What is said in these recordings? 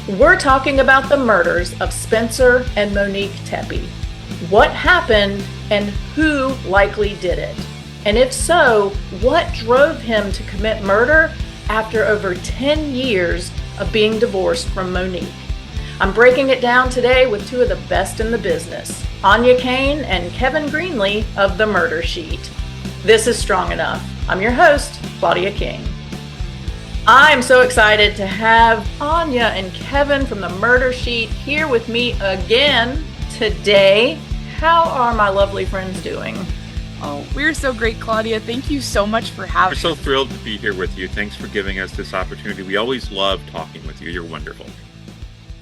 We're talking about the murders of Spencer and Monique Tepe. What happened and who likely did it? And if so, what drove him to commit murder after over 10 years of being divorced from Monique? I'm breaking it down today with two of the best in the business, Áine Cain and Kevin Greenlee of The Murder Sheet. This is Strong Enough. I'm your host, Claudia King. I'm so excited to have Áine and Kevin from The Murder Sheet here with me again today. How are my lovely friends doing? Oh, we're so great, Claudia. Thank you so much for having us. We're so thrilled to be here with you. Thanks for giving us this opportunity. We always love talking with you. You're wonderful.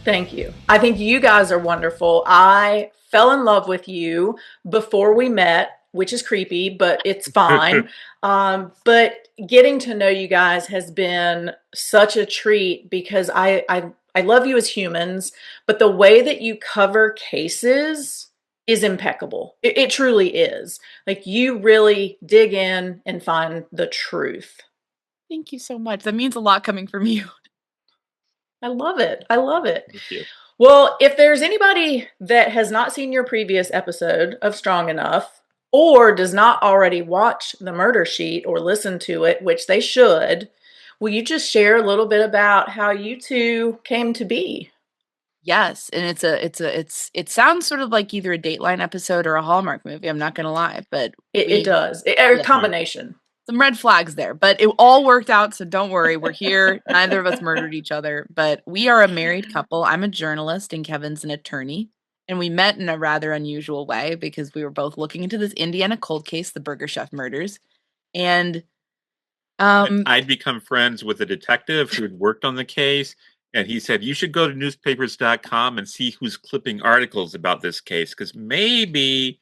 Thank you. I think you guys are wonderful. I fell in love with you before we met, which is creepy, but it's fine. But getting to know you guys has been such a treat because I love you as humans, but the way that you cover cases is impeccable. It truly is. Like, you really dig in and find the truth. Thank you so much. That means a lot coming from you. I love it. I love it. Thank you. Well, if there's anybody that has not seen your previous episode of Strong Enough or does not already watch The Murder Sheet or listen to it, which they should, will you just share a little bit about how you two came to be? Yes, and it sounds sort of like either a Dateline episode or a Hallmark movie. I'm not gonna lie, but It does. A combination. Some red flags there, but it all worked out. So don't worry, we're here. Neither of us murdered each other, but we are a married couple. I'm a journalist and Kevin's an attorney. And we met in a rather unusual way because we were both looking into this Indiana cold case, the Burger Chef murders. And I'd become friends with a detective who had worked on the case. And he said, you should go to newspapers.com and see who's clipping articles about this case, because maybe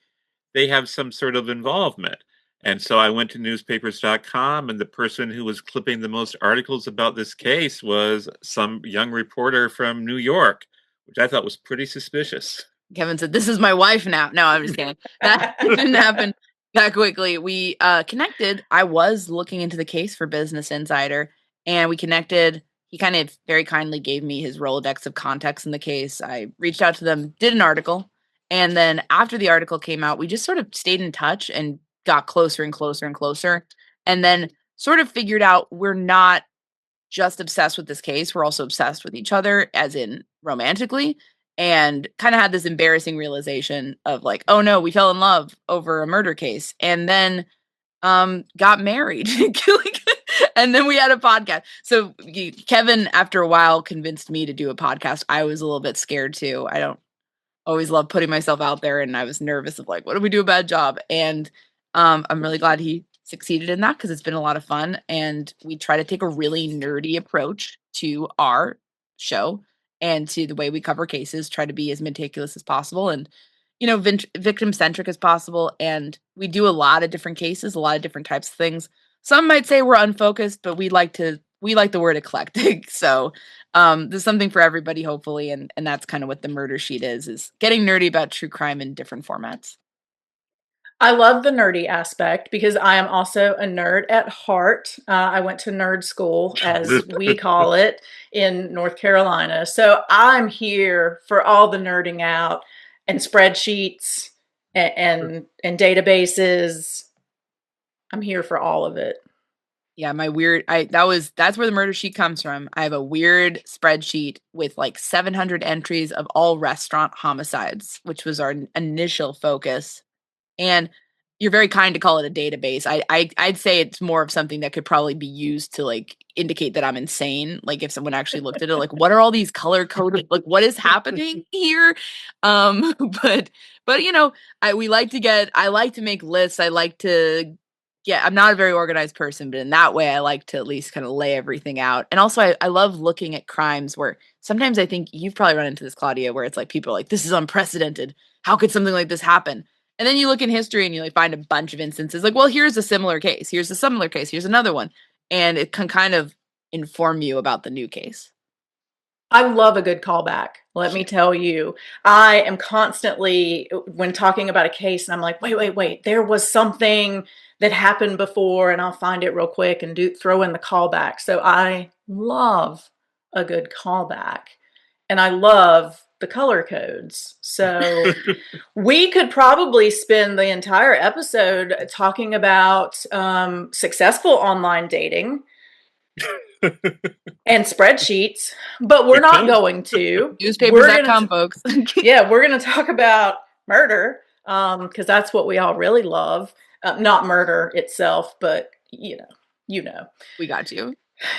they have some sort of involvement. And so I went to newspapers.com, and the person who was clipping the most articles about this case was some young reporter from New York, which I thought was pretty suspicious. Kevin said, "This is my wife now." No, I'm just kidding. That didn't happen that quickly. We connected. I was looking into the case for Business Insider, and we connected. He kind of very kindly gave me his Rolodex of contacts in the case. I reached out to them, did an article, and then after the article came out, we just sort of stayed in touch and got closer and closer and closer, and then sort of figured out we're not just obsessed with this case. We're also obsessed with each other, as in romantically. And kind of had this embarrassing realization of like, oh no, we fell in love over a murder case, and then got married. And then we had a podcast. So Kevin, after a while, convinced me to do a podcast. I was a little bit scared too. I don't always love putting myself out there, and I was nervous of like, what if we do a bad job? And I'm really glad he succeeded in that because it's been a lot of fun. And we try to take a really nerdy approach to our show and to the way we cover cases, try to be as meticulous as possible and, victim centric as possible. And we do a lot of different cases, a lot of different types of things. Some might say we're unfocused, but we like the word eclectic. So there's something for everybody, hopefully. And that's kind of what The Murder Sheet is getting nerdy about true crime in different formats. I love the nerdy aspect because I am also a nerd at heart. I went to nerd school, as we call it, in North Carolina. So I'm here for all the nerding out and spreadsheets and databases. I'm here for all of it. Yeah, that's where The Murder Sheet comes from. I have a weird spreadsheet with like 700 entries of all restaurant homicides, which was our initial focus. And you're very kind to call it a database. I'd say it's more of something that could probably be used to like indicate that I'm insane. Like if someone actually looked at it, like what are all these color coded? Like what is happening here? But I like to make lists. I'm not a very organized person, but in that way, I like to at least kind of lay everything out. And also I love looking at crimes where sometimes I think you've probably run into this, Claudia, where it's like people are like, this is unprecedented. How could something like this happen? And then you look in history and you like find a bunch of instances like, well, here's a similar case. Here's a similar case. Here's another one. And it can kind of inform you about the new case. I love a good callback. Let me tell you, I am constantly, when talking about a case, and I'm like, wait, there was something that happened before, and I'll find it real quick and throw in the callback. So I love a good callback. and I love the color codes. So we could probably spend the entire episode talking about successful online dating and spreadsheets, but we're not going to. Newspapers.com, folks. Yeah, we're going to talk about murder because that's what we all really love. Not murder itself, but you know. We got you.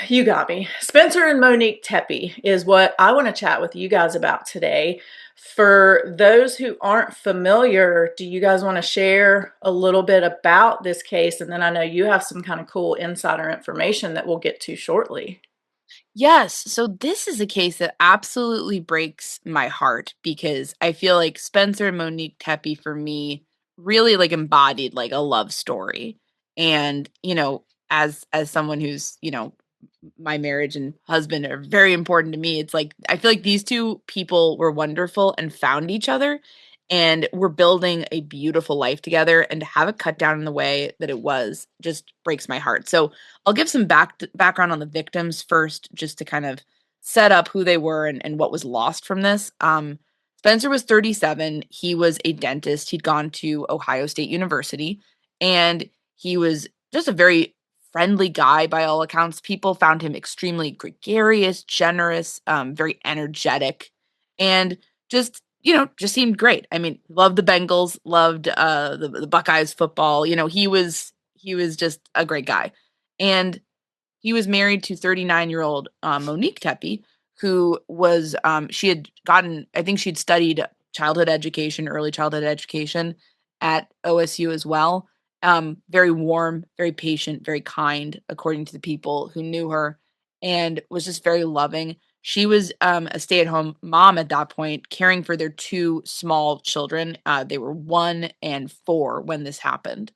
You got me. Spencer and Monique Tepe is what I want to chat with you guys about today. For those who aren't familiar, do you guys want to share a little bit about this case? And then I know you have some kind of cool insider information that we'll get to shortly. Yes. So this is a case that absolutely breaks my heart because I feel like Spencer and Monique Tepe for me really like embodied like a love story. And, as someone who's, my marriage and husband are very important to me. It's like I feel like these two people were wonderful and found each other and we're building a beautiful life together, and to have it cut down in the way that it was just breaks my heart. So I'll give some background on the victims first, just to kind of set up who they were and what was lost from this. Spencer was 37. He was a dentist. He'd gone to Ohio State University, and he was just a very friendly guy by all accounts. People found him extremely gregarious, generous, very energetic, and just seemed great. I mean, loved the Bengals, loved the Buckeyes football. He was just a great guy. And he was married to 39-year-old Monique Tepe, who was I think she'd studied early childhood education at OSU as well. Very warm, very patient, very kind, according to the people who knew her, and was just very loving. She was a stay-at-home mom at that point, caring for their two small children. They were 1 and 4 when this happened.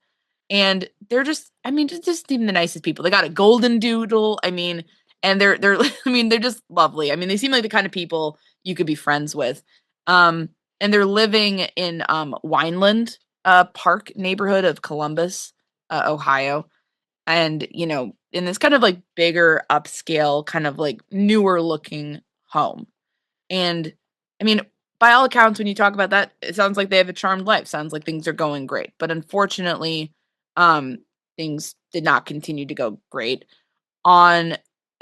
And they're just even the nicest people. They got a golden doodle. And they're they're just lovely. They seem like the kind of people you could be friends with. And they're living in Wineland Park neighborhood of Columbus, Ohio. And, in this kind of like bigger upscale, kind of like newer looking home. And by all accounts, when you talk about that, it sounds like they have a charmed life. Sounds like things are going great. But unfortunately, things did not continue to go great. At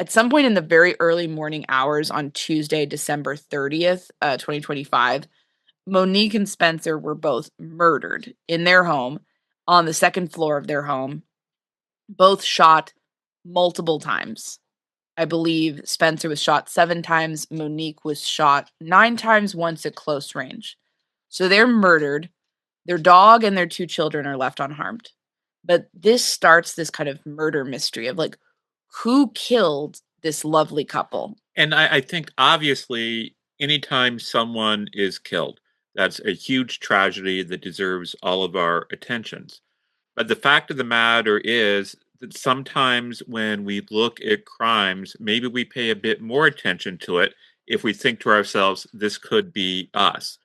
some point in the very early morning hours on Tuesday, December 30th, 2025, Monique and Spencer were both murdered in their home on the second floor of their home, both shot multiple times. I believe Spencer was shot 7 times. Monique was shot 9 times, once at close range. So they're murdered. Their dog and their 2 children are left unharmed. But this starts this kind of murder mystery of like, who killed this lovely couple? And I think obviously anytime someone is killed, that's a huge tragedy that deserves all of our attentions. But the fact of the matter is that sometimes when we look at crimes, maybe we pay a bit more attention to it if we think to ourselves, this could be us.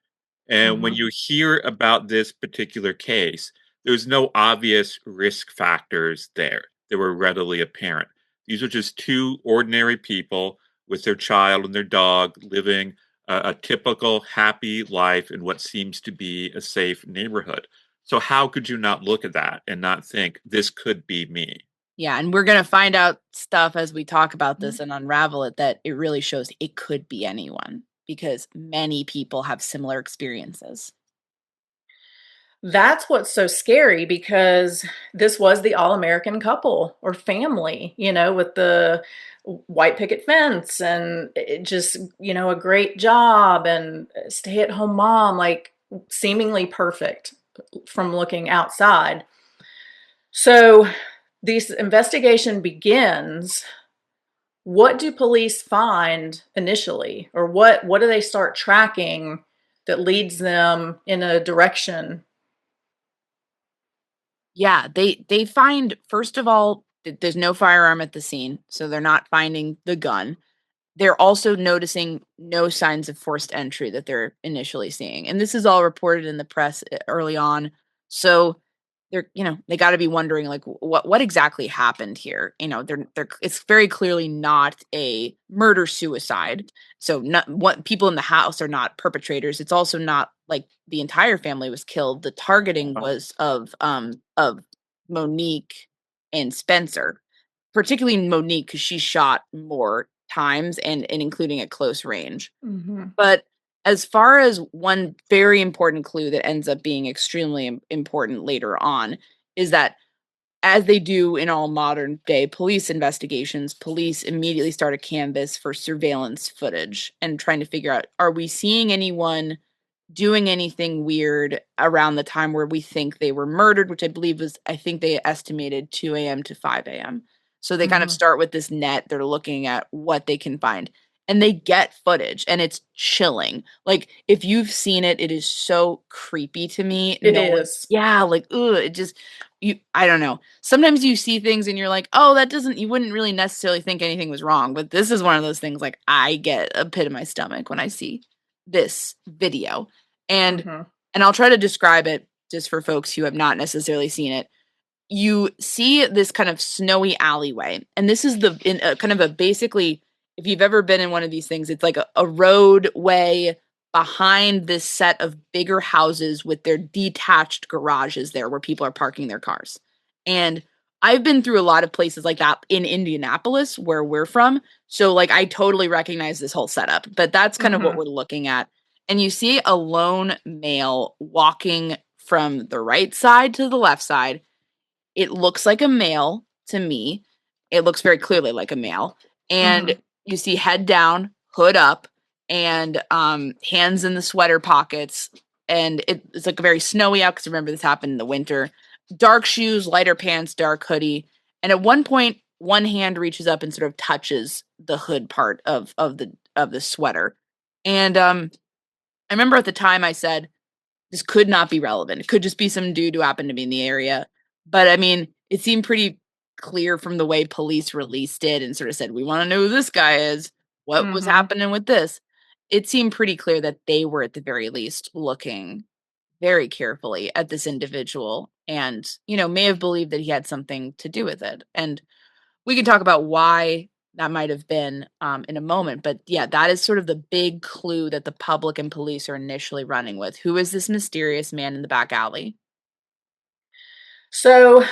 And when you hear about this particular case, there's no obvious risk factors there that were readily apparent. These are just 2 ordinary people with their child and their dog living a typical happy life in what seems to be a safe neighborhood. So how could you not look at that and not think this could be me? Yeah, and we're going to find out stuff as we talk about this and unravel it, that it really shows it could be anyone, because many people have similar experiences. That's what's so scary, because this was the all-American couple or family, with the white picket fence and just, a great job and stay-at-home mom, like seemingly perfect from looking outside. So this investigation begins. What do police find initially, or what do they start tracking that leads them in a direction? Yeah, they find, first of all, that there's no firearm at the scene, so they're not finding the gun. They're also noticing no signs of forced entry that they're initially seeing. And this is all reported in the press early on. So they got to be wondering like what exactly happened here. It's very clearly not a murder suicide. So not what people in the house are not perpetrators. It's also not like the entire family was killed. The targeting was of Monique and Spencer, particularly Monique, because she shot more times and including at close range. Mm-hmm. But as far as one very important clue that ends up being extremely important later on is that, as they do in all modern day police investigations, police immediately start a canvass for surveillance footage and trying to figure out, are we seeing anyone doing anything weird around the time where we think they were murdered, which I think they estimated 2 a.m. to 5 a.m. So they kind of start with this net. They're looking at what they can find. And they get footage, and it's chilling. Like, if you've seen it, it is so creepy to me. It is. Yeah, like, ugh, I don't know. Sometimes you see things and you're like, oh, you wouldn't really necessarily think anything was wrong. But this is one of those things, like, I get a pit in my stomach when I see this video. And I'll try to describe it just for folks who have not necessarily seen it. You see this kind of snowy alleyway, and this is kind of a basically, if you've ever been in one of these things, it's like a roadway behind this set of bigger houses with their detached garages there where people are parking their cars. And I've been through a lot of places like that in Indianapolis, where we're from. So like I totally recognize this whole setup, but that's kind of what we're looking at. And you see a lone male walking from the right side to the left side. It looks like a male to me. It looks very clearly like a male. And you see head down, hood up, and hands in the sweater pockets. And it's like very snowy out because remember this happened in the winter. Dark shoes, lighter pants, dark hoodie. And at one point, one hand reaches up and sort of touches the hood part of the sweater. And I remember at the time I said, this could not be relevant. It could just be some dude who happened to be in the area. But I mean, it seemed pretty clear from the way police released it and sort of said, we want to know who this guy is. What was happening with this? It seemed pretty clear that they were at the very least looking very carefully at this individual and, may have believed that he had something to do with it. And we can talk about why that might have been in a moment. But yeah, that is sort of the big clue that the public and police are initially running with. Who is this mysterious man in the back alley? So,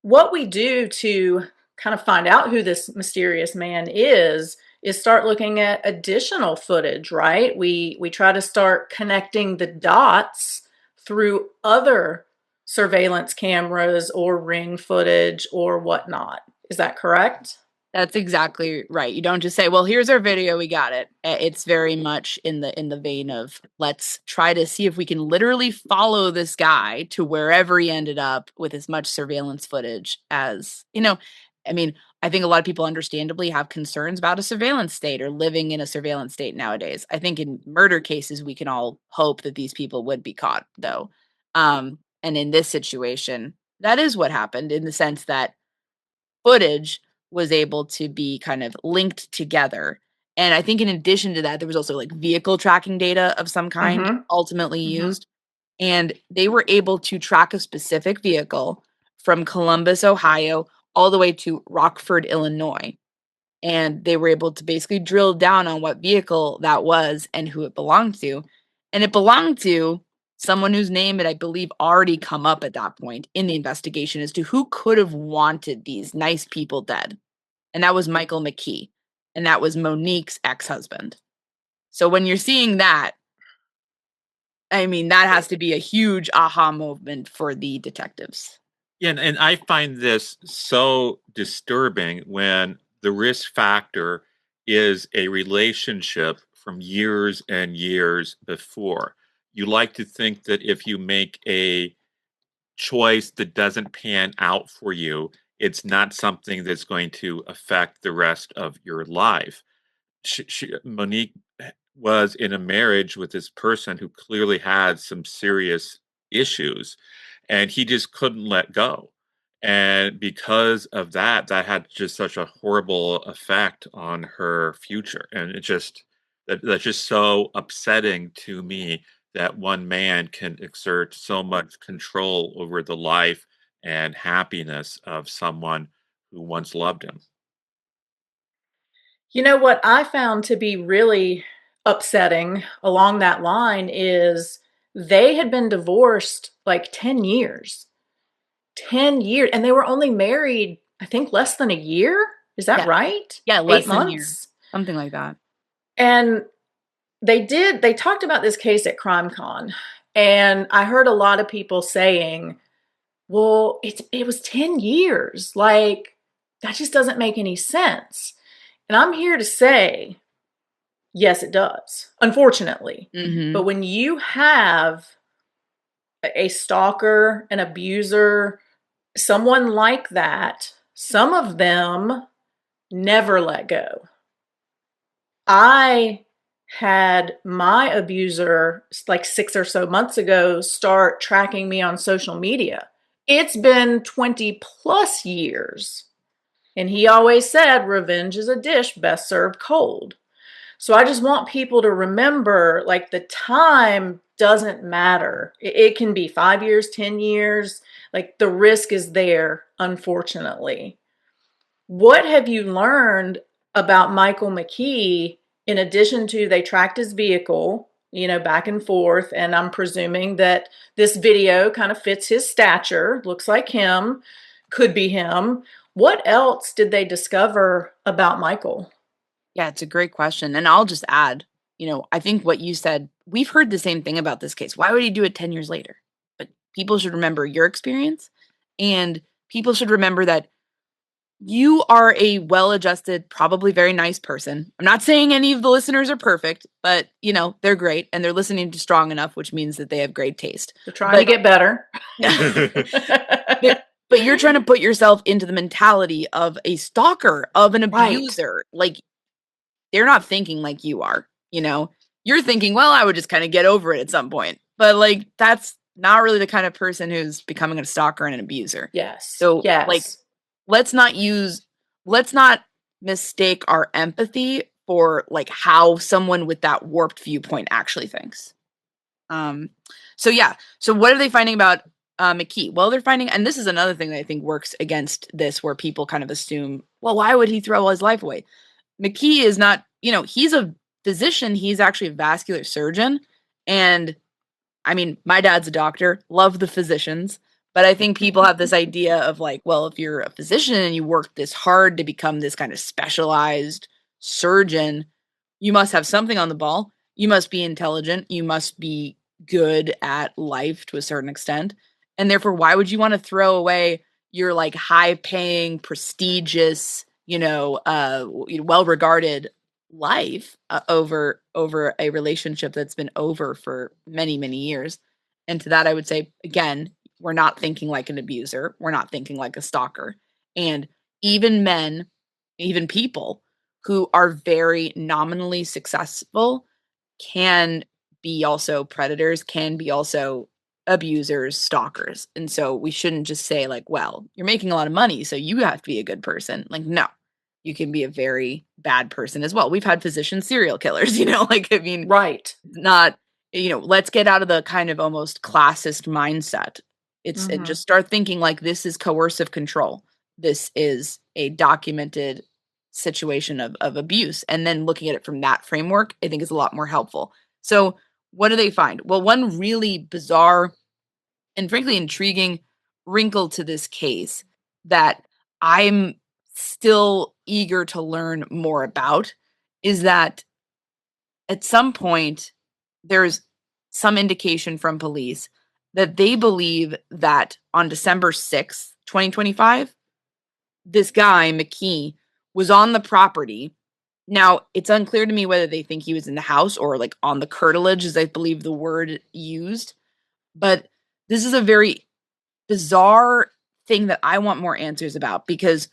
what we do to kind of find out who this mysterious man is start looking at additional footage, right? We try to start connecting the dots through other surveillance cameras or ring footage or whatnot. Is that correct? That's exactly right. You don't just say, "Well, here's our video, we got it." It's very much in the vein of, let's try to see if we can literally follow this guy to wherever he ended up with as much surveillance footage as, I mean, I think a lot of people understandably have concerns about a surveillance state or living in a surveillance state nowadays. I think in murder cases we can all hope that these people would be caught though. And in this situation, that is what happened in the sense that footage was able to be kind of linked together. And I think in addition to that, there was also like vehicle tracking data of some kind ultimately used. And they were able to track a specific vehicle from Columbus, Ohio, all the way to Rockford, Illinois. And they were able to basically drill down on what vehicle that was and who it belonged to. And it belonged to someone whose name had, I believe, already come up at that point in the investigation as to who could have wanted these nice people dead. And that was Michael McKee. And that was Monique's ex-husband. So when you're seeing that, I mean, that has to be a huge aha moment for the detectives. Yeah, and I find this so disturbing when the risk factor is a relationship from years and years before. You like to think that if you make a choice that doesn't pan out for you, it's not something that's going to affect the rest of your life. Monique was in a marriage with this person who clearly had some serious issues, and he just couldn't let go. And because of that, that had just such a horrible effect on her future. And that's just so upsetting to me that one man can exert so much control over the life and happiness of someone who once loved him. You know what I found to be really upsetting along that line is they had been divorced like 10 years. 10 years. And they were only married, I think, less than a year. Is that right? Yeah, 8 less than a year. months. Something like that. And they talked about this case at CrimeCon. And I heard a lot of people saying, well, it was 10 years. Like, that just doesn't make any sense. And I'm here to say, yes, it does, unfortunately. Mm-hmm. But when you have a stalker, an abuser, someone like that, some of them never let go. I had my abuser like 6 or so months ago start tracking me on social media. It's been 20 plus years. And he always said, revenge is a dish best served cold. So I just want people to remember, like, the time doesn't matter. It can be 5 years, 10 years. Like, the risk is there, unfortunately. What have you learned about Michael McKee in addition to they tracked his vehicle, back and forth, and I'm presuming that this video kind of fits his stature, looks like him, could be him. What else did they discover about Michael? Yeah, it's a great question. And I'll just add, I think what you said, we've heard the same thing about this case. Why would he do it 10 years later? But people should remember your experience, and people should remember that you are a well-adjusted, probably very nice person. I'm not saying any of the listeners are perfect, but they're great and they're listening to Strong Enough, which means that they have great taste. They're trying to get better. But you're trying to put yourself into the mentality of a stalker, of an abuser. Right. Like, they're not thinking like you are, You're thinking, well, I would just kind of get over it at some point. But like, that's not really the kind of person who's becoming a stalker and an abuser. Yes. So yes. Like, let's not mistake our empathy for like how someone with that warped viewpoint actually thinks. So what are they finding about McKee? Well, they're finding, and this is another thing that I think works against this, where people kind of assume, well, why would he throw his life away? McKee is not, he's a physician. He's actually a vascular surgeon. And I mean, my dad's a doctor, love the physicians. But I think people have this idea of like, well, if you're a physician and you work this hard to become this kind of specialized surgeon, you must have something on the ball. You must be intelligent. You must be good at life to a certain extent. And therefore, why would you want to throw away your like high paying, prestigious, well-regarded life over a relationship that's been over for many, many years? And to that, I would say, again, we're not thinking like an abuser. We're not thinking like a stalker. And even men, even people who are very nominally successful can be also predators, can be also abusers, stalkers. And so we shouldn't just say like, well, you're making a lot of money, so you have to be a good person. Like, no, you can be a very bad person as well. We've had physician serial killers, right. Not, let's get out of the kind of almost classist mindset. And just start thinking like, this is coercive control. This is a documented situation of abuse. And then looking at it from that framework, I think is a lot more helpful. So what do they find? Well, one really bizarre and frankly intriguing wrinkle to this case that I'm still eager to learn more about is that at some point there's some indication from police that they believe that on December 6th, 2025, this guy, McKee, was on the property. Now, it's unclear to me whether they think he was in the house or like on the curtilage, as I believe the word used. But this is a very bizarre thing that I want more answers about, because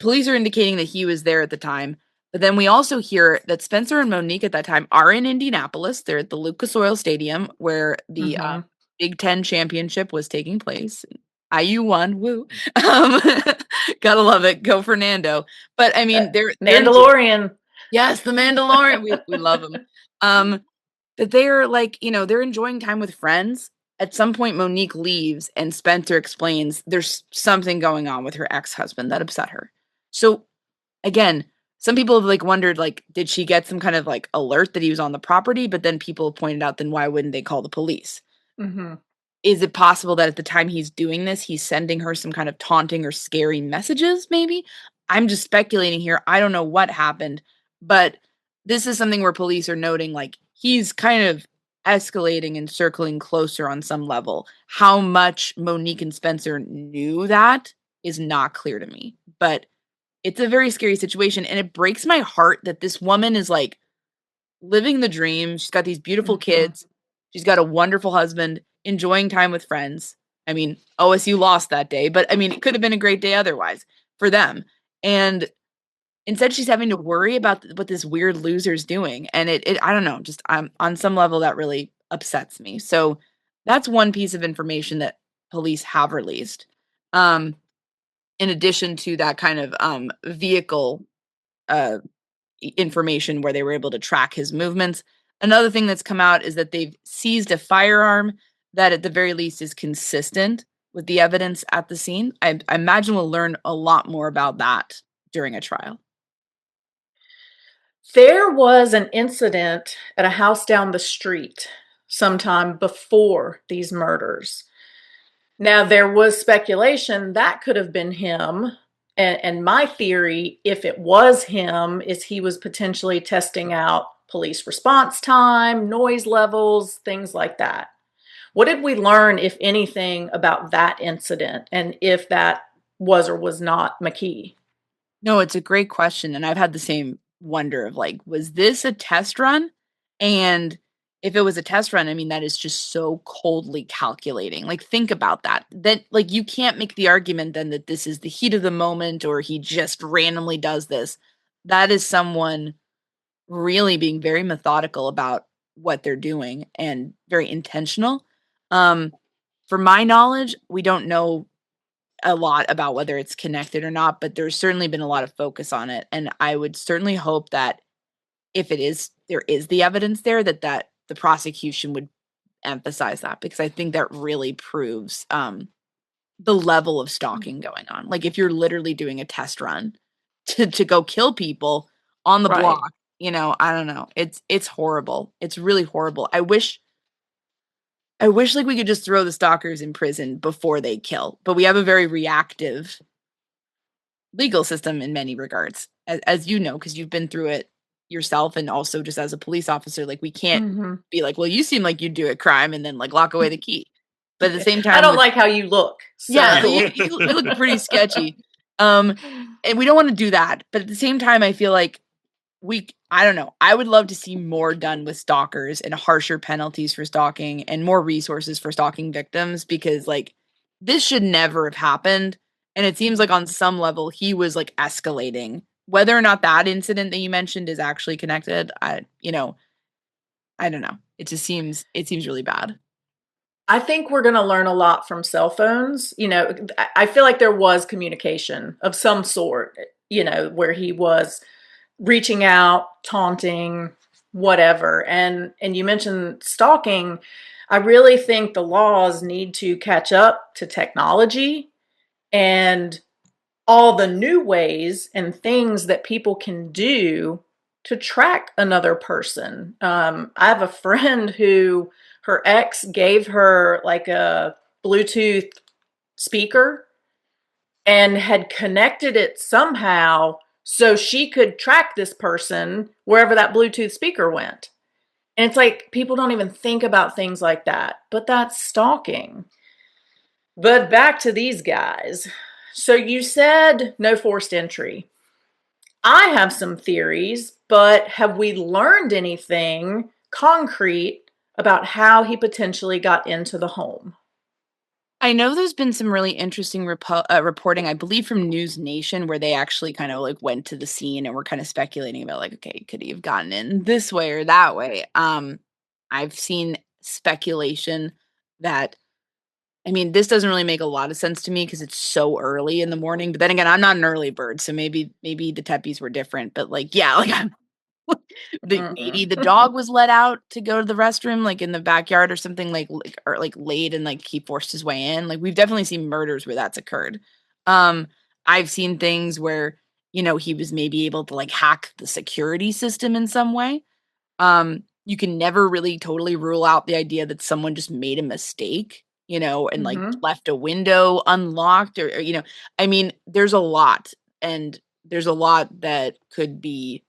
police are indicating that he was there at the time. But then we also hear that Spencer and Monique at that time are in Indianapolis. They're at the Lucas Oil Stadium where the Big Ten championship was taking place. IU won, woo. Gotta love it. Go Fernando. But I mean, they're Mandalorian. Yes, the Mandalorian. We love him. That they're like, they're enjoying time with friends at some point Monique leaves and Spencer explains there's something going on with her ex-husband that upset her. So again, some people have like wondered, like, did she get some kind of like alert that he was on the property? But then people have pointed out, then why wouldn't they call the police? Mm-hmm. Is it possible that at the time he's doing this, he's sending her some kind of taunting or scary messages, maybe? I'm just speculating here. I don't know what happened, but this is something where police are noting like he's kind of escalating and circling closer on some level. How much Monique and Spencer knew that is not clear to me, but it's a very scary situation. And it breaks my heart that this woman is like living the dream. She's got these beautiful kids. She's got a wonderful husband, enjoying time with friends. I mean, OSU lost that day, but I mean, it could have been a great day otherwise for them. And instead, she's having to worry about what this weird loser's doing. And I don't know, just on some level that really upsets me. So that's one piece of information that police have released. In addition to that kind of vehicle uh, information where they were able to track his movements. Another thing that's come out is that they've seized a firearm that at the very least is consistent with the evidence at the scene. I imagine we'll learn a lot more about that during a trial. There was an incident at a house down the street sometime before these murders. Now, there was speculation that could have been him. And my theory, if it was him, is he was potentially testing out police response time, noise levels, things like that. What did we learn, if anything, about that incident and if that was or was not McKee? No, it's a great question. And I've had the same wonder of like, was this a test run? And if it was a test run, I mean, that is just so coldly calculating. Like, think about that. That, like, you can't make the argument then that this is the heat of the moment or he just randomly does this. That is someone really being very methodical about what they're doing and very intentional. For my knowledge, we don't know a lot about whether it's connected or not, but there's certainly been a lot of focus on it. And I would certainly hope that if it is, there is the evidence there that the prosecution would emphasize that, because I think that really proves the level of stalking going on. Like if you're literally doing a test run to go kill people on the Right. block, I don't know. It's horrible. It's really horrible. I wish like we could just throw the stalkers in prison before they kill, but we have a very reactive legal system in many regards, as you know, because you've been through it yourself, and also just as a police officer, like we can't be like, well, you seem like you do a crime and then like lock away the key. But at the same time, I don't like how you look. So. Yeah, you look pretty sketchy. And we don't want to do that. But at the same time, I feel like I don't know. I would love to see more done with stalkers and harsher penalties for stalking and more resources for stalking victims, because like this should never have happened. And it seems like on some level he was like escalating. Whether or not that incident that you mentioned is actually connected, I don't know. It seems really bad. I think we're going to learn a lot from cell phones. I feel like there was communication of some sort, where he was reaching out, taunting, whatever. And you mentioned stalking. I really think the laws need to catch up to technology and all the new ways and things that people can do to track another person. I have a friend who her ex gave her like a Bluetooth speaker and had connected it somehow so she could track this person wherever that Bluetooth speaker went. And it's like people don't even think about things like that, but that's stalking. But back to these guys. So you said no forced entry. I have some theories, but have we learned anything concrete about how he potentially got into the home? I know there's been some really interesting reporting, I believe, from News Nation, where they actually kind of like went to the scene and were kind of speculating about like, okay, could he have gotten in this way or that way? I've seen speculation that, I mean, this doesn't really make a lot of sense to me because it's so early in the morning. But then again, I'm not an early bird, so maybe the Tepes were different. But like, yeah, like Maybe the dog was let out to go to the restroom, like in the backyard or something, or late, and like he forced his way in. Like we've definitely seen murders where that's occurred. I've seen things where, he was maybe able to like hack the security system in some way. You can never really totally rule out the idea that someone just made a mistake, and like left a window unlocked or I mean, there's a lot, and there's a lot that could be,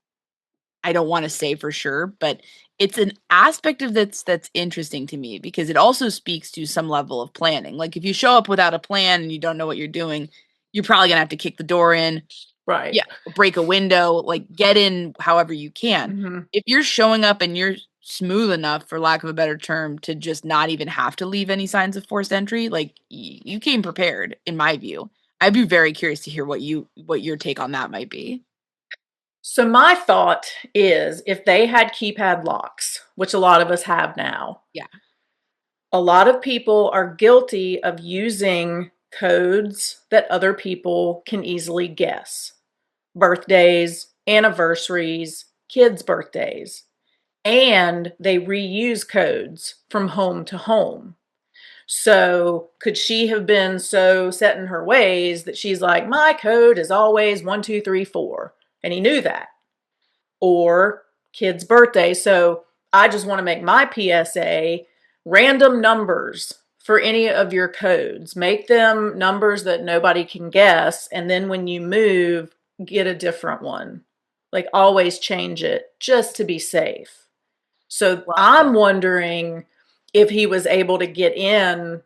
I don't want to say for sure, but it's an aspect of that's interesting to me because it also speaks to some level of planning. Like if you show up without a plan and you don't know what you're doing, you're probably gonna have to kick the door in. Right. Yeah. Break a window, like get in however you can. If you're showing up and you're smooth enough, for lack of a better term, to just not even have to leave any signs of forced entry, like you came prepared, in my view. I'd be very curious to hear what your take on that might be. So my thought is if they had keypad locks, which a lot of us have now. Yeah. A lot of people are guilty of using codes that other people can easily guess. Birthdays, anniversaries, kids' birthdays. And they reuse codes from home to home. So could she have been so set in her ways that she's like, my code is always 1, 2, 3, 4, and he knew that? Or kid's birthday. So I just want to make my PSA random numbers for any of your codes. Make them numbers that nobody can guess. And then when you move, get a different one. Like always change it just to be safe. So I'm wondering if he was able to get in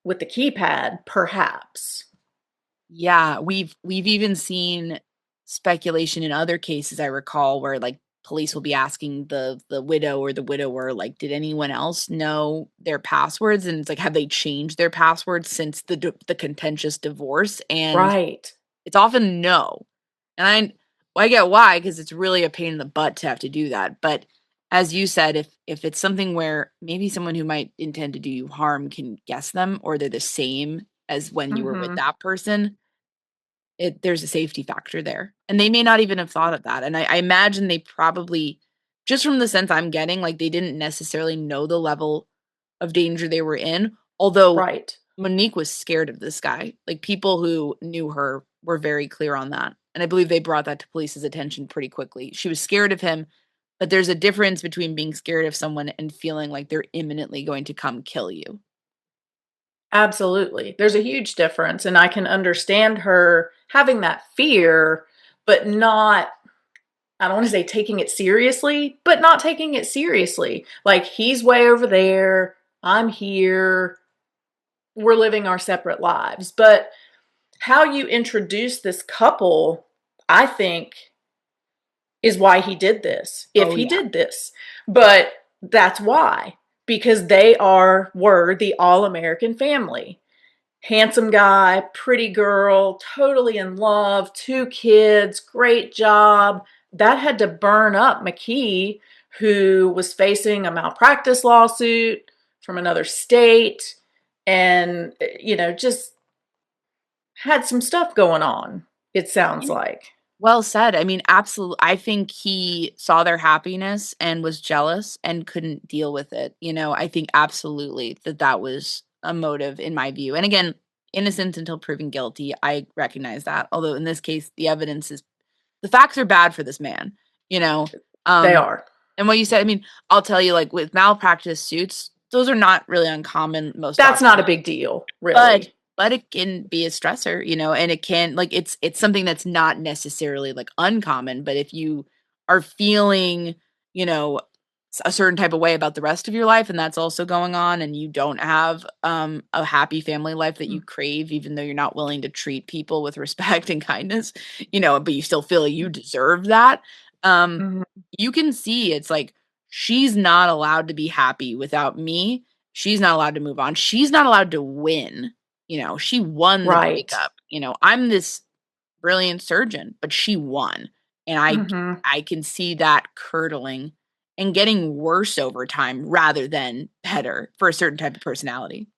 with the keypad, perhaps. Yeah, we've even seen speculation in other cases, I recall, where like police will be asking the widow or the widower, like, did anyone else know their passwords? And it's like, have they changed their passwords since the contentious divorce? And right. It's often no. And I get why, because it's really a pain in the butt to have to do that. But as you said, if it's something where maybe someone who might intend to do you harm can guess them, or they're the same as when you were with that person, there's a safety factor there. And they may not even have thought of that. And I imagine they probably, just from the sense I'm getting, like they didn't necessarily know the level of danger they were in. Although right. Monique was scared of this guy. Like people who knew her were very clear on that. And I believe they brought that to police's attention pretty quickly. She was scared of him, but there's a difference between being scared of someone and feeling like they're imminently going to come kill you. Absolutely. There's a huge difference. And I can understand her having that fear, but not, I don't want to say taking it seriously, but not taking it seriously. Like he's way over there, I'm here, we're living our separate lives. But how you introduce this couple, I think, is why he did this. If he did this. But that's why. Because they were the all-American family. Handsome guy, pretty girl, totally in love, 2 kids, great job. That had to burn up McKee, who was facing a malpractice lawsuit from another state and, just had some stuff going on, it sounds like. Well said. I mean, absolutely. I think he saw their happiness and was jealous and couldn't deal with it. I think absolutely that was a motive in my view. And again, innocent until proven guilty. I recognize that. Although in this case, the facts are bad for this man, They are. And what you said, I mean, I'll tell you, like with malpractice suits, those are not really uncommon. That's not a big deal, really. But it can be a stressor, and it can, like, it's something that's not necessarily like uncommon, but if you are feeling, a certain type of way about the rest of your life and that's also going on, and you don't have a happy family life that you crave, even though you're not willing to treat people with respect and kindness, but you still feel like you deserve that. You can see it's like, she's not allowed to be happy without me. She's not allowed to move on. She's not allowed to win. She won the breakup. I'm this brilliant surgeon, but she won. And I can see that curdling and getting worse over time rather than better for a certain type of personality.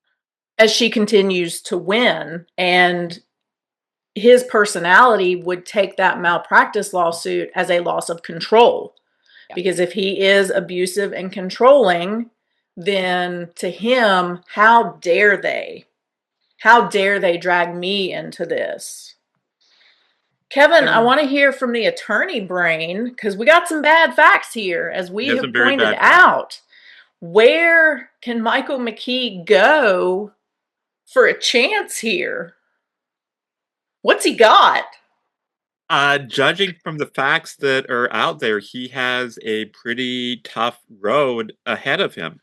As she continues to win, and his personality would take that malpractice lawsuit as a loss of control. Yeah. Because if he is abusive and controlling, then to him, how dare they? How dare they drag me into this? Kevin, I want to hear from the attorney brain, because we got some bad facts here, as we have pointed out. Where can Michael McKee go for a chance here? What's he got? Judging from the facts that are out there, he has a pretty tough road ahead of him.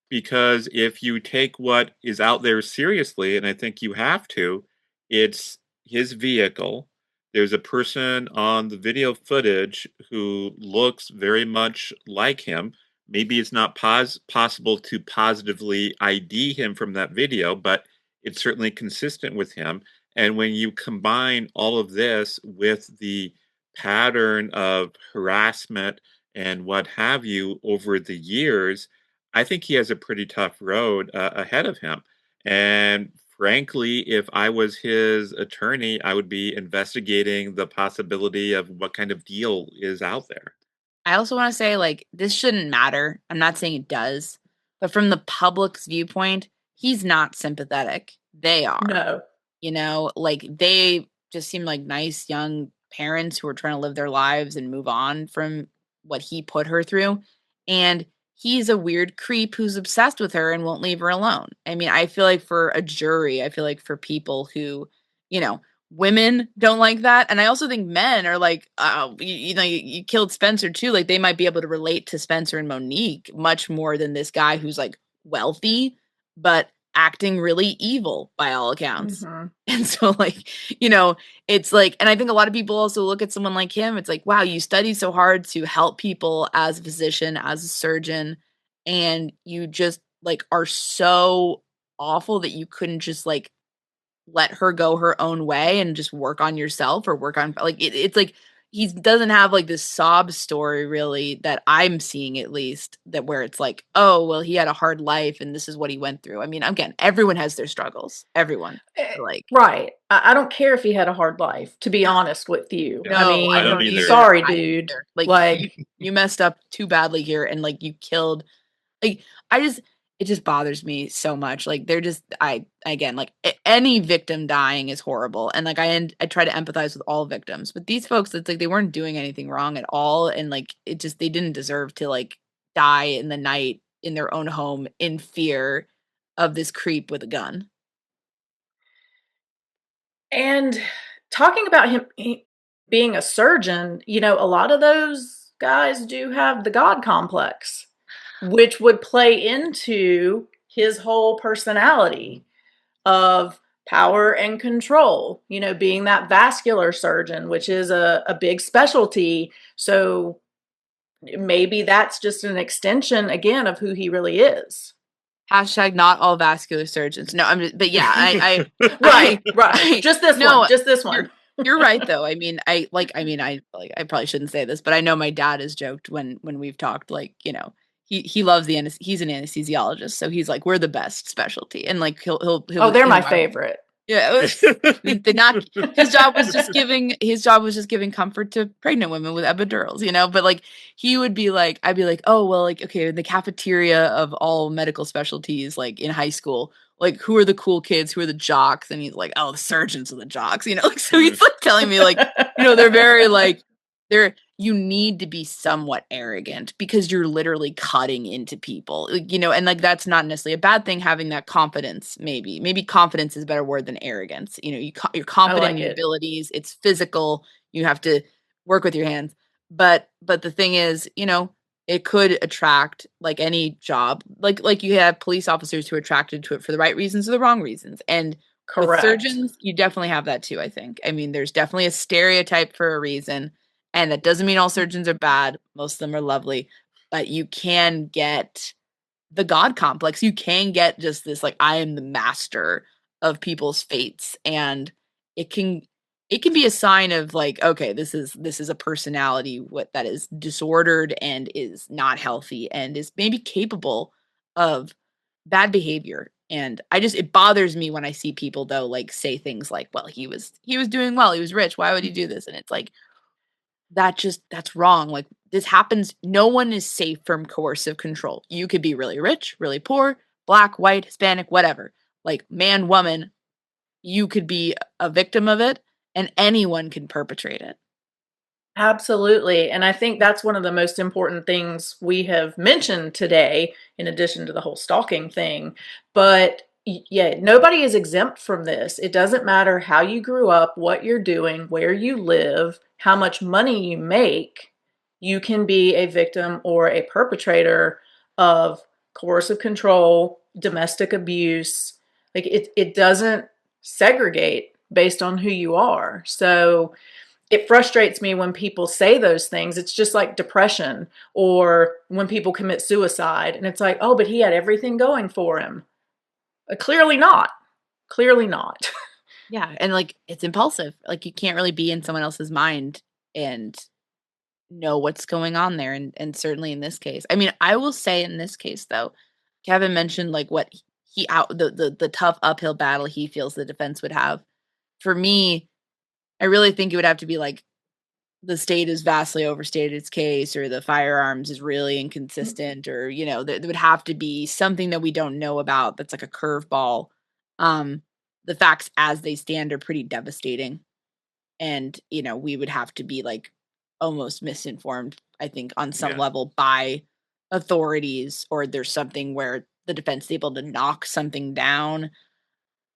Because if you take what is out there seriously, and I think you have to, it's his vehicle. There's a person on the video footage who looks very much like him. Maybe it's not possible to positively ID him from that video, but it's certainly consistent with him. And when you combine all of this with the pattern of harassment and what have you over the years, I think he has a pretty tough road ahead of him. And frankly, if I was his attorney, I would be investigating the possibility of what kind of deal is out there. I also want to say, like, this shouldn't matter. I'm not saying it does, but from the public's viewpoint, he's not sympathetic. They are. No. You know, like, they just seem like nice young parents who are trying to live their lives and move on from what he put her through. And he's a weird creep who's obsessed with her and won't leave her alone. I mean, I feel like for a jury, I feel like for people who, you know, women don't like that. And I also think men are like, oh, you killed Spencer too. Like, they might be able to relate to Spencer and Monique much more than this guy who's like wealthy, but acting really evil by all accounts. Mm-hmm. And so, like, you know, it's like, and I think a lot of people also look at someone like him. It's like, wow, you studied so hard to help people as a physician, as a surgeon, and you just like are so awful that you couldn't just like let her go her own way and just work on yourself or work on like it's like he doesn't have like this sob story really that I'm seeing, at least, that where it's like, oh well, he had a hard life and this is what he went through. I mean, again, everyone has their struggles, everyone, like, right. I don't care if he had a hard life, to be honest with you. no, I mean, I don't either. sorry, dude. Like you messed up too badly here, and like you killed, like, it just bothers me so much. Like, they're just, again, like, any victim dying is horrible. And like, I try to empathize with all victims, but these folks, it's like, they weren't doing anything wrong at all. And like, it just, they didn't deserve to like die in the night in their own home in fear of this creep with a gun. And talking about him being a surgeon, you know, a lot of those guys do have the God complex, which would play into his whole personality of power and control, you know, being that vascular surgeon, which is a big specialty. So maybe that's just an extension, again, of who he really is. Hashtag not all vascular surgeons. No, but yeah, I right. Just this one. You're right, though. I mean, I probably shouldn't say this, but I know my dad has joked when we've talked, like, you know, he loves he's an anesthesiologist, so he's like, we're the best specialty, and like he'll oh, they're my favorite. Yeah, it was his job was just giving comfort to pregnant women with epidurals, you know. But like, he would be like, I'd be like, oh well, like, okay, in the cafeteria of all medical specialties, like in high school, like, who are the cool kids, who are the jocks? And he's like, oh, the surgeons are the jocks, you know. Like, so he's like telling me, like, you know, they're very like, you need to be somewhat arrogant because you're literally cutting into people, you know, and like, that's not necessarily a bad thing, having that confidence. Maybe confidence is a better word than arrogance. You know, you're confident in your abilities. It's physical. You have to work with your hands. But the thing is, you know, it could attract, like any job, like you have police officers who are attracted to it for the right reasons or the wrong reasons. And with surgeons, you definitely have that too, I think. I mean, there's definitely a stereotype for a reason. And that doesn't mean all surgeons are bad. Most of them are lovely. But you can get the God complex. You can get just this, like, I am the master of people's fates. And it can be a sign of, like, okay, this is a personality that is disordered and is not healthy and is maybe capable of bad behavior. And it bothers me when I see people, though, like, say things like, well, he was doing well, he was rich, why would he do this? And it's like, that's wrong. Like, this happens. No one is safe from coercive control. You could be really rich, really poor, black, white, Hispanic, whatever. Like man, woman, you could be a victim of it, and anyone can perpetrate it. Absolutely. And I think that's one of the most important things we have mentioned today, in addition to the whole stalking thing. But yeah, nobody is exempt from this. It doesn't matter how you grew up, what you're doing, where you live, how much money you make. You can be a victim or a perpetrator of coercive control, domestic abuse. Like it doesn't segregate based on who you are. So it frustrates me when people say those things. It's just like depression, or when people commit suicide and it's like, oh, but he had everything going for him. Clearly not. Clearly not. Yeah, and like it's impulsive. Like you can't really be in someone else's mind and know what's going on there. And certainly in this case, I mean, I will say in this case though, Kevin mentioned like what he out the tough uphill battle he feels the defense would have. For me, I really think it would have to be like the state has vastly overstated its case, or the firearms is really inconsistent, or there would have to be something that we don't know about that's like a curveball. The facts as they stand are pretty devastating, and we would have to be like almost misinformed, I think, on some level by authorities, or there's something where the defense is able to knock something down.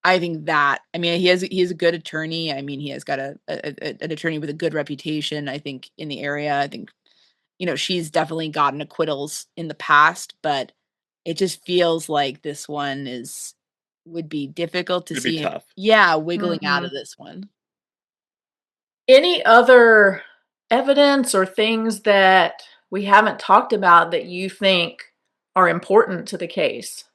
I think that, I mean, he is a good attorney. I mean, he has got an attorney with a good reputation, I think, in the area. I think, she's definitely gotten acquittals in the past, but it just feels like this one would be difficult to It'd be see him, tough. wiggling out of this one. Any other evidence or things that we haven't talked about that you think are important to the case?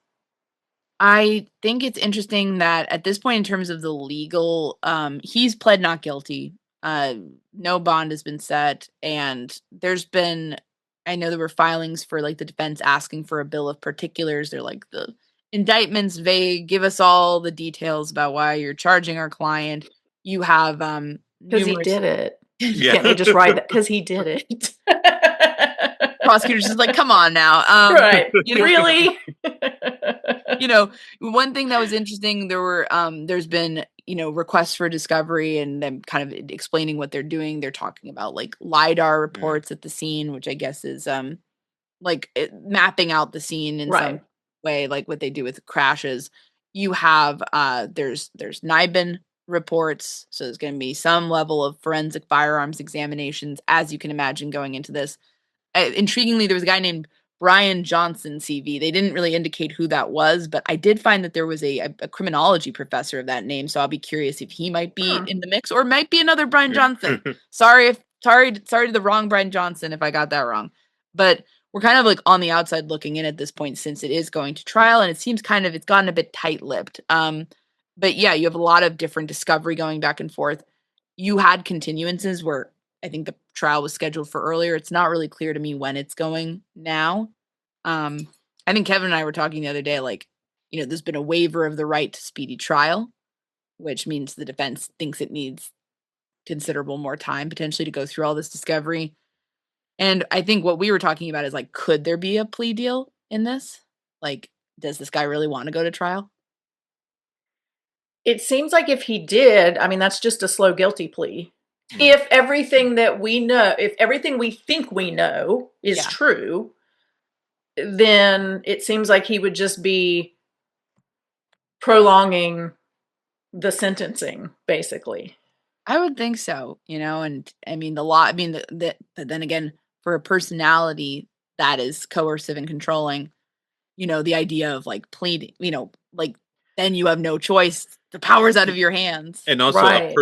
I think it's interesting that at this point, in terms of the legal, he's pled not guilty. No bond has been set, and I know there were filings for like the defense asking for a bill of particulars. They're like, the indictment's vague. Give us all the details about why you're charging our client. You have Because he did it. Can't they just write that? Because he did it. Prosecutors is like, come on now. Right. Really? One thing that was interesting, there's been, requests for discovery and them kind of explaining what they're doing. They're talking about like LiDAR reports at the scene, which I guess is mapping out the scene in some way, like what they do with crashes. You have there's NIBIN reports, so there's going to be some level of forensic firearms examinations, as you can imagine, going into this. Intriguingly, there was a guy named Brian Johnson CV. They didn't really indicate who that was, but I did find that there was a criminology professor of that name, so I'll be curious if he might be in the mix, or might be another Brian Johnson. Sorry to the wrong Brian Johnson if I got that wrong. But we're kind of like on the outside looking in at this point, since it is going to trial, and it seems it's gotten a bit tight-lipped. But yeah, you have a lot of different discovery going back and forth. You had continuances where I think the trial was scheduled for earlier. It's not really clear to me when it's going now. I think Kevin and I were talking the other day, like, there's been a waiver of the right to speedy trial, which means the defense thinks it needs considerable more time potentially to go through all this discovery. And I think what we were talking about is like, could there be a plea deal in this? Like, does this guy really want to go to trial? It seems like if he did, I mean, that's just a slow guilty plea. If everything we think we know is true, then it seems like he would just be prolonging the sentencing, basically. I would think so, and I mean, the law, I mean, but then again, for a personality that is coercive and controlling, the idea of like pleading, like then you have no choice. The power's out of your hands. And also a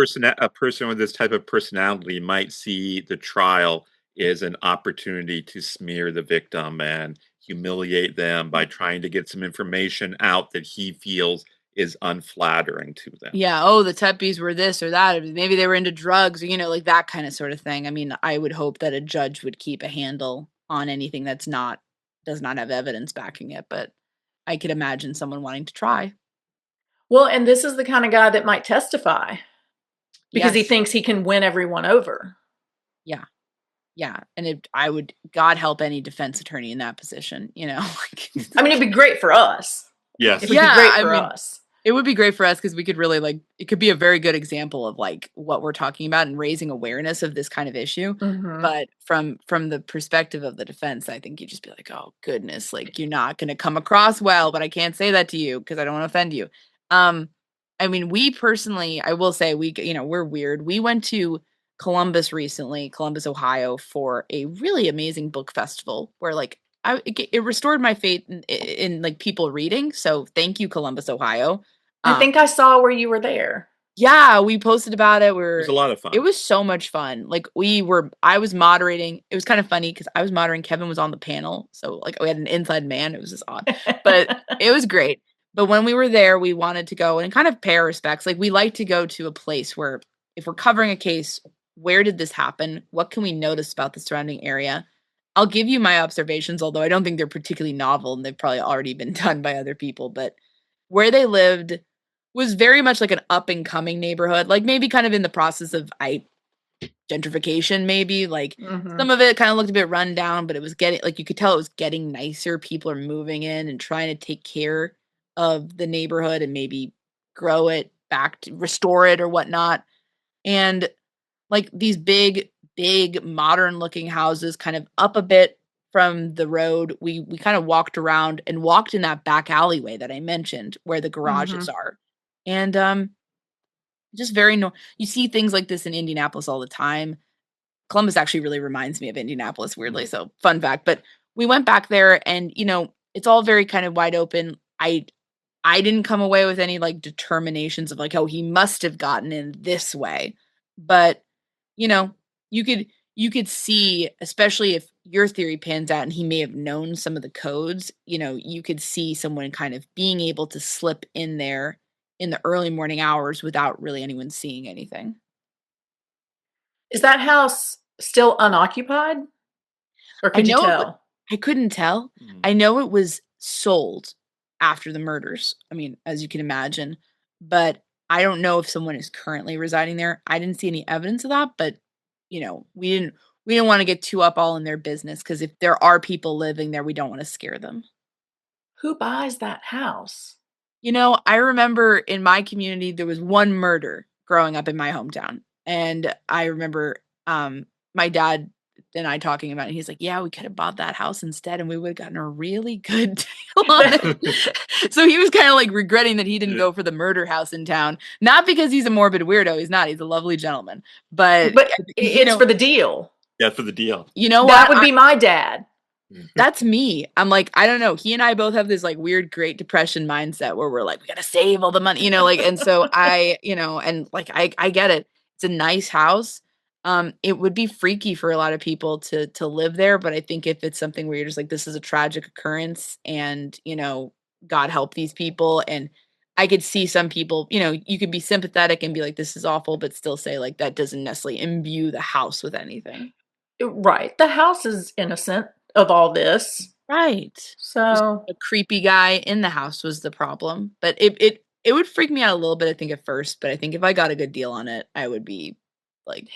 person with this type of personality might see the trial as an opportunity to smear the victim and humiliate them by trying to get some information out that he feels is unflattering to them. Yeah. Oh, the Tepes were this or that. Maybe they were into drugs, or, like that kind of sort of thing. I mean, I would hope that a judge would keep a handle on anything does not have evidence backing it. But I could imagine someone wanting to try. Well, and this is the kind of guy that might testify because he thinks he can win everyone over. Yeah. Yeah, and I would, God help any defense attorney in that position, you know? I mean, it'd be great for us. Yes. It would be great for us. It would be great for us because we could really, like, it could be a very good example of, like, what we're talking about and raising awareness of this kind of issue. Mhm. But from the perspective of the defense, I think you'd just be like, "Oh, goodness, like, you're not gonna come across well, but I can't say that to you because I don't wanna offend you." I mean, we personally, I will say we're weird. We went to Columbus recently, Columbus, Ohio, for a really amazing book festival where, like, it restored my faith in like people reading. So thank you, Columbus, Ohio. I think I saw where you were there. Yeah, we posted about it. It was a lot of fun. It was so much fun. Like I was moderating. It was kind of funny because I was moderating. Kevin was on the panel. So like we had an inside man. It was just odd, but it was great. But when we were there, we wanted to go and kind of pay our respects. Like we like to go to a place where if we're covering a case, where did this happen? What can we notice about the surrounding area? I'll give you my observations, although I don't think they're particularly novel and they've probably already been done by other people. But where they lived was very much like an up and coming neighborhood, like maybe kind of in the process of gentrification, maybe like some of it kind of looked a bit run down, but it was getting, like, you could tell it was getting nicer. People are moving in and trying to take care of the neighborhood and maybe grow it back to restore it or whatnot. And like these big modern looking houses kind of up a bit from the road. We kind of walked around and walked in that back alleyway that I mentioned where the garages are. And just you see things like this in Indianapolis all the time. Columbus actually really reminds me of Indianapolis, weirdly. So fun fact. But we went back there and, it's all very kind of wide open. I didn't come away with any like determinations of like, oh, he must have gotten in this way. But, you could see, especially if your theory pans out and he may have known some of the codes, you could see someone kind of being able to slip in there in the early morning hours without really anyone seeing anything. Is that house still unoccupied? Or could you tell? I couldn't tell. I know it was sold after the murders. I mean, as you can imagine, but I don't know if someone is currently residing there. I didn't see any evidence of that, but we didn't want to get too up all in their business because if there are people living there, we don't want to scare them. Who buys that house? I remember in my community, there was one murder growing up in my hometown. And I remember my dad and I talking about it. He's like, yeah, we could have bought that house instead and we would have gotten a really good deal on it. So he was kind of like regretting that he didn't go for the murder house in town. Not because he's a morbid weirdo. He's not. He's a lovely gentleman. But it's for the deal. Yeah, for the deal. That would be my dad. That's me. I'm like, I don't know. He and I both have this like weird Great Depression mindset where we're like, we got to save all the money, and so and like, I get it. It's a nice house. It would be freaky for a lot of people to live there. But I think if it's something where you're just like, this is a tragic occurrence and, God help these people. And I could see some people, you could be sympathetic and be like, this is awful, but still say like, that doesn't necessarily imbue the house with anything. Right. The house is innocent of all this. Right. So a creepy guy in the house was the problem. But it would freak me out a little bit, I think, at first. But I think if I got a good deal on it, I would be like,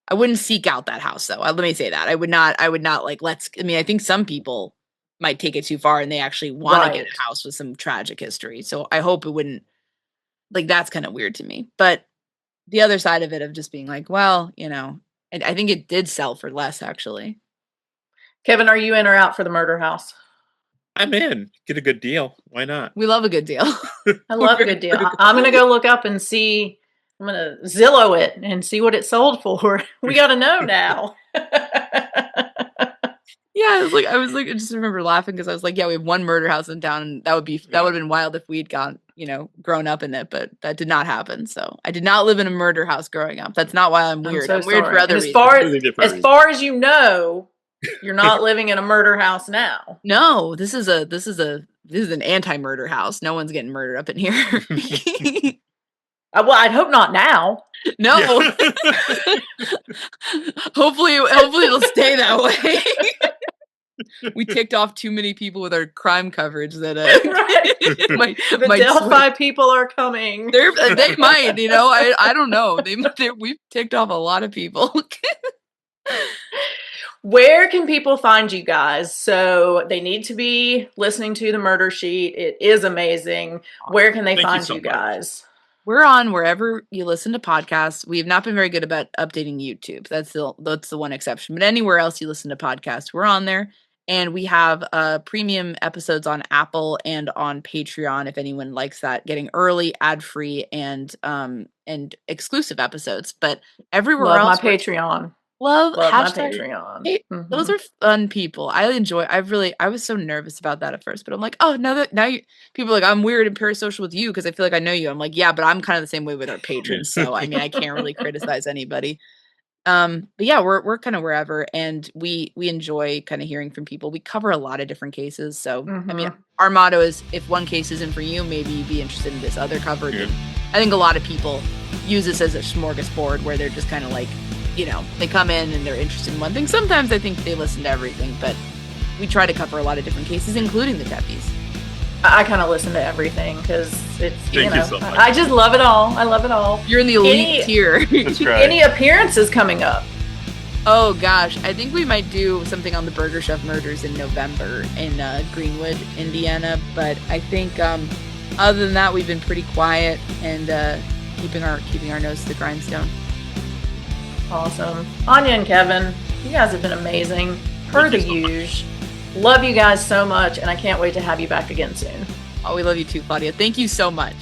I wouldn't seek out that house though. Let me say that. I would not like, I think some people might take it too far and they actually want to get a house with some tragic history. So I hope it wouldn't, like, that's kind of weird to me. But the other side of it of just being like, well, I think it did sell for less actually. Kevin, are you in or out for the murder house? I'm in. Get a good deal. Why not? We love a good deal. I love a good deal. I'm going to go look up and see. I'm going to Zillow it and see what it sold for. We got to know now. Yeah, I was like, I just remember laughing because I was like, yeah, we have one murder house in town, and that would have been wild if we'd grown up in it, but that did not happen. So I did not live in a murder house growing up. That's not why I'm weird. I'm weird for other reasons. As far as you know, you're not living in a murder house now. No, this is an anti-murder house. No one's getting murdered up in here. Well, I'd hope not now. No. Yeah. Hopefully it'll stay that way. We ticked off too many people with our crime coverage that the Delphi people are coming. They might, I don't know. We've ticked off a lot of people. Where can people find you guys? So they need to be listening to the Murder Sheet. It is amazing. Where can they find you guys? We're on wherever you listen to podcasts. We have not been very good about updating YouTube. That's the one exception. But anywhere else you listen to podcasts, we're on there. And we have premium episodes on Apple and on Patreon if anyone likes that, getting early, ad-free, and exclusive episodes. But everywhere else, my Patreon. Love my Patreon. Those are fun people. I was so nervous about that at first, but I'm like, oh, now people are like, I'm weird and parasocial with you because I feel like I know you. I'm like, yeah, but I'm kind of the same way with our patrons. So I mean, I can't really criticize anybody. But yeah, we're kind of wherever, and we enjoy kind of hearing from people. We cover a lot of different cases. So I mean, our motto is, if one case isn't for you, maybe you'd be interested in this other coverage. Yeah. I think a lot of people use this as a smorgasbord where they're just kind of like, they come in and they're interested in one thing. Sometimes I think they listen to everything, but we try to cover a lot of different cases, including the Tepes. I kind of listen to everything because it's, I just love it all. I love it all. You're in the elite tier. That's right. Any appearances coming up? Oh gosh, I think we might do something on the Burger Chef murders in November in Greenwood, Indiana. But I think other than that, we've been pretty quiet and keeping our nose to the grindstone. Awesome. Áine and Kevin, you guys have been amazing. Per the usual. Love you guys so much, and I can't wait to have you back again soon. Oh, we love you too, Claudia. Thank you so much.